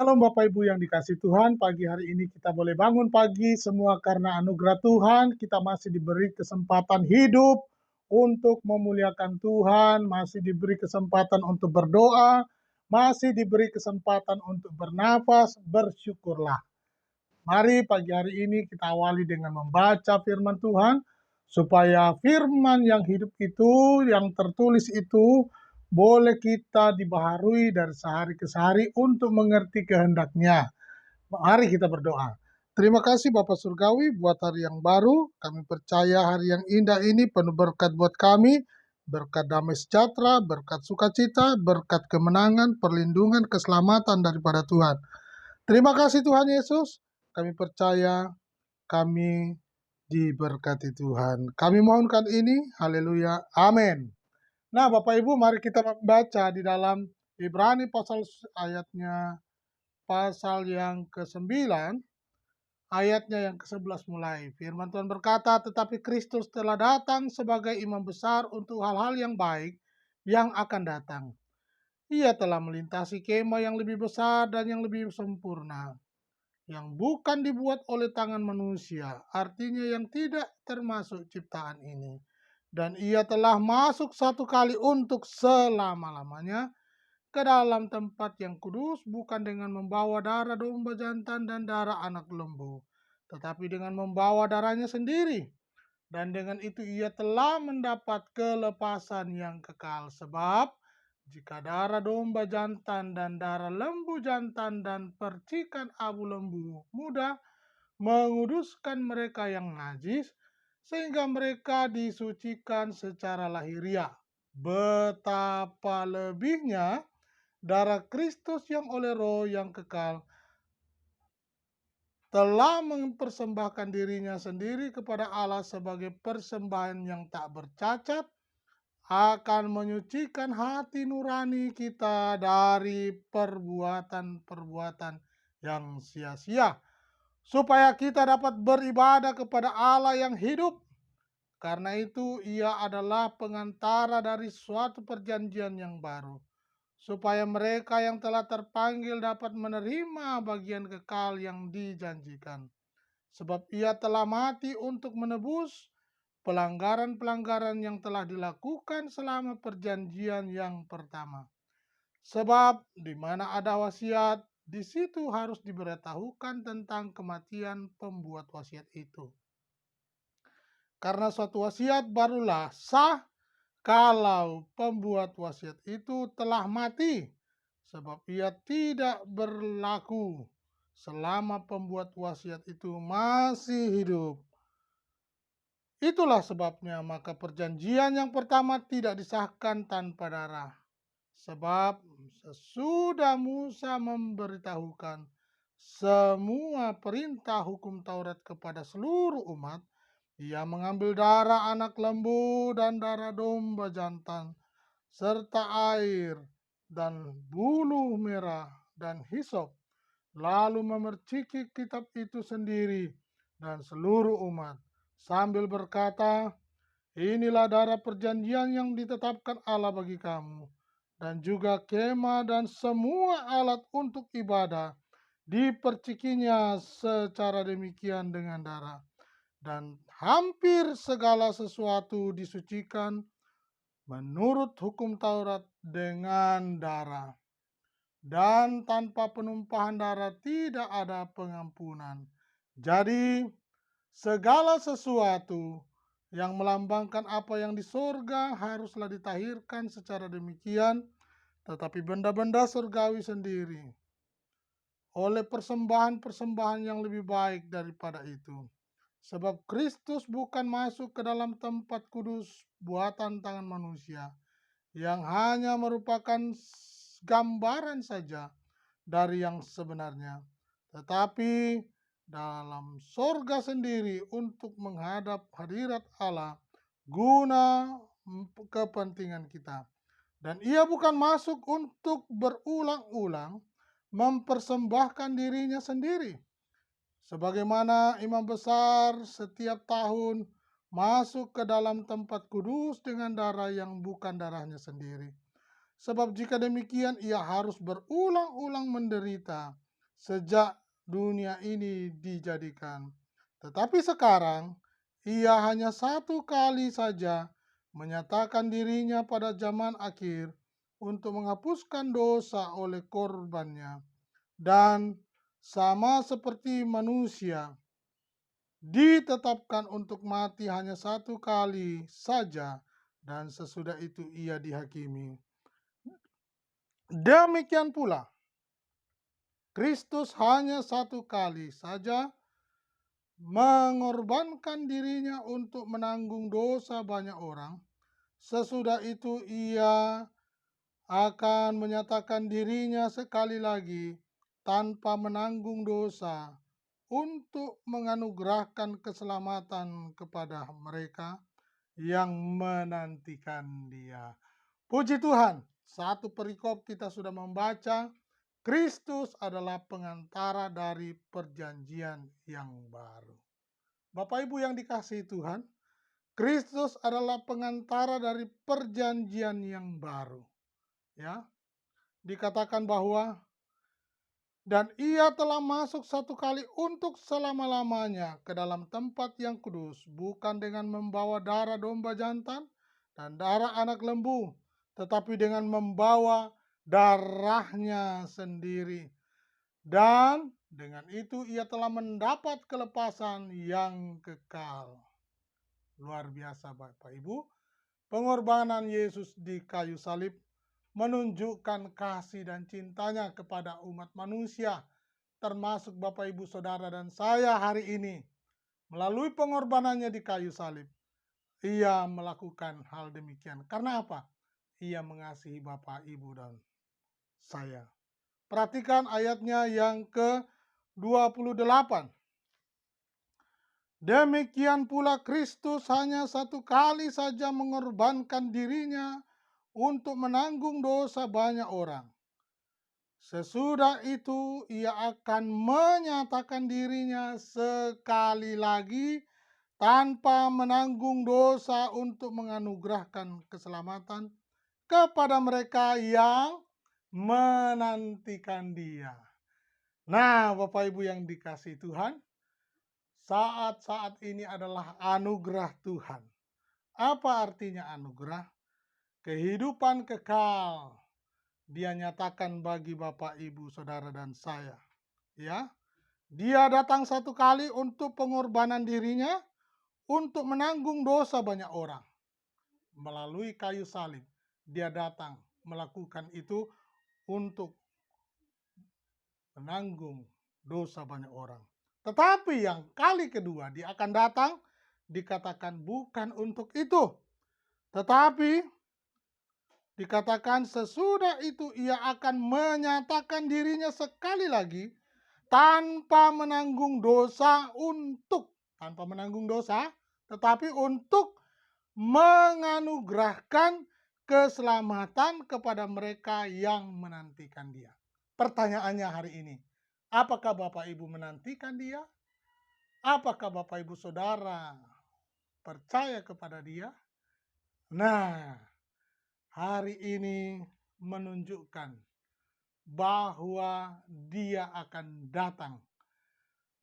Shalom Bapak Ibu yang dikasihi Tuhan, pagi hari ini kita boleh bangun pagi semua karena anugerah Tuhan, kita masih diberi kesempatan hidup untuk memuliakan Tuhan, masih diberi kesempatan untuk berdoa, masih diberi kesempatan untuk bernafas, bersyukurlah. Mari pagi hari ini kita awali dengan membaca firman Tuhan, supaya firman yang hidup itu, yang tertulis itu, boleh kita dibaharui dari sehari ke sehari untuk mengerti kehendaknya. Mari kita berdoa. Terima kasih Bapak Surgawi buat hari yang baru. Kami percaya hari yang indah ini penuh berkat buat kami, berkat damai sejahtera, berkat sukacita, berkat kemenangan, perlindungan, keselamatan daripada Tuhan. Terima kasih Tuhan Yesus. Kami percaya kami diberkati Tuhan. Kami mohonkan ini, haleluya, amin. Nah Bapak Ibu, mari kita membaca di dalam Ibrani pasal yang ke-9, ayatnya yang ke-11 mulai. Firman Tuhan berkata, tetapi Kristus telah datang sebagai imam besar untuk hal-hal yang baik yang akan datang. Ia telah melintasi kemah yang lebih besar dan yang lebih sempurna, yang bukan dibuat oleh tangan manusia, artinya yang tidak termasuk ciptaan ini. Dan ia telah masuk satu kali untuk selama-lamanya ke dalam tempat yang kudus, bukan dengan membawa darah domba jantan dan darah anak lembu, tetapi dengan membawa darahnya sendiri. Dan dengan itu ia telah mendapat kelepasan yang kekal. Sebab jika darah domba jantan dan darah lembu jantan dan percikan abu lembu muda menguduskan mereka yang najis, sehingga mereka disucikan secara lahiriah, betapa lebihnya darah Kristus yang oleh Roh yang kekal telah mempersembahkan dirinya sendiri kepada Allah sebagai persembahan yang tak bercacat, akan menyucikan hati nurani kita dari perbuatan-perbuatan yang sia-sia, supaya kita dapat beribadah kepada Allah yang hidup. Karena itu ia adalah pengantara dari suatu perjanjian yang baru, supaya mereka yang telah terpanggil dapat menerima bagian kekal yang dijanjikan. Sebab ia telah mati untuk menebus pelanggaran-pelanggaran yang telah dilakukan selama perjanjian yang pertama. Sebab di mana ada wasiat, di situ harus diberitahukan tentang kematian pembuat wasiat itu. Karena suatu wasiat barulah sah kalau pembuat wasiat itu telah mati, sebab ia tidak berlaku selama pembuat wasiat itu masih hidup. Itulah sebabnya maka perjanjian yang pertama tidak disahkan tanpa darah. Sebab sesudah Musa memberitahukan semua perintah hukum Taurat kepada seluruh umat, ia mengambil darah anak lembu dan darah domba jantan, serta air dan bulu merah dan hisop, lalu memerciki kitab itu sendiri dan seluruh umat, sambil berkata, inilah darah perjanjian yang ditetapkan Allah bagi kamu, dan juga kemah dan semua alat untuk ibadah dipercikinya secara demikian dengan darah. Dan hampir segala sesuatu disucikan menurut hukum Taurat dengan darah. Dan tanpa penumpahan darah tidak ada pengampunan. Jadi segala sesuatu yang melambangkan apa yang di sorga haruslah ditahirkan secara demikian, tetapi benda-benda surgawi sendiri oleh persembahan-persembahan yang lebih baik daripada itu. Sebab Kristus bukan masuk ke dalam tempat kudus buatan tangan manusia, yang hanya merupakan gambaran saja dari yang sebenarnya, tetapi dalam sorga sendiri untuk menghadap hadirat Allah guna kepentingan kita. Dan ia bukan masuk untuk berulang-ulang mempersembahkan dirinya sendiri, sebagaimana imam besar setiap tahun masuk ke dalam tempat kudus dengan darah yang bukan darahnya sendiri. Sebab jika demikian ia harus berulang-ulang menderita sejak dunia ini dijadikan. Tetapi sekarang ia hanya satu kali saja menyatakan dirinya pada zaman akhir untuk menghapuskan dosa oleh korbannya. Dan sama seperti manusia ditetapkan untuk mati hanya satu kali saja dan sesudah itu ia dihakimi. Demikian pula Kristus hanya satu kali saja mengorbankan dirinya untuk menanggung dosa banyak orang. Sesudah itu ia akan menyatakan dirinya sekali lagi tanpa menanggung dosa untuk menganugerahkan keselamatan kepada mereka yang menantikan Dia. Puji Tuhan, satu perikop kita sudah membaca, Kristus adalah pengantara dari perjanjian yang baru. Bapak Ibu yang dikasihi Tuhan, Kristus adalah pengantara dari perjanjian yang baru. Ya, dikatakan bahwa dan ia telah masuk satu kali untuk selama-lamanya ke dalam tempat yang kudus, bukan dengan membawa darah domba jantan dan darah anak lembu, tetapi dengan membawa darahnya sendiri. Dan dengan itu ia telah mendapat kelepasan yang kekal. Luar biasa Bapak Ibu, pengorbanan Yesus di kayu salib menunjukkan kasih dan cintanya kepada umat manusia, termasuk Bapak Ibu Saudara dan saya hari ini. Melalui pengorbanannya di kayu salib, ia melakukan hal demikian. Karena apa? Ia mengasihi Bapak, Ibu, dan saya. Perhatikan ayatnya yang ke-28. Demikian pula Kristus hanya satu kali saja mengorbankan dirinya untuk menanggung dosa banyak orang. Sesudah itu ia akan menyatakan dirinya sekali lagi tanpa menanggung dosa untuk menganugerahkan keselamatan kepada mereka yang menantikan Dia. Nah, Bapak Ibu yang dikasihi Tuhan, saat-saat ini adalah anugerah Tuhan. Apa artinya anugerah? Kehidupan kekal Dia nyatakan bagi Bapak, Ibu, Saudara, dan saya. Ya, Dia datang satu kali untuk pengorbanan dirinya untuk menanggung dosa banyak orang. Melalui kayu salib, Dia datang melakukan itu untuk menanggung dosa banyak orang. Tetapi yang kali kedua Dia akan datang, dikatakan bukan untuk itu. Tetapi dikatakan sesudah itu ia akan menyatakan dirinya sekali lagi tanpa menanggung dosa tanpa menanggung dosa, tetapi untuk menganugerahkan keselamatan kepada mereka yang menantikan Dia. Pertanyaannya hari ini, apakah Bapak Ibu menantikan Dia? Apakah Bapak Ibu Saudara percaya kepada Dia? Nah, hari ini menunjukkan bahwa Dia akan datang.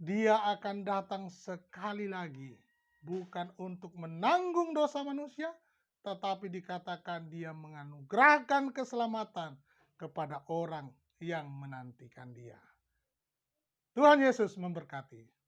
Dia akan datang sekali lagi, bukan untuk menanggung dosa manusia, tetapi dikatakan Dia menganugerahkan keselamatan kepada orang yang menantikan Dia. Tuhan Yesus memberkati.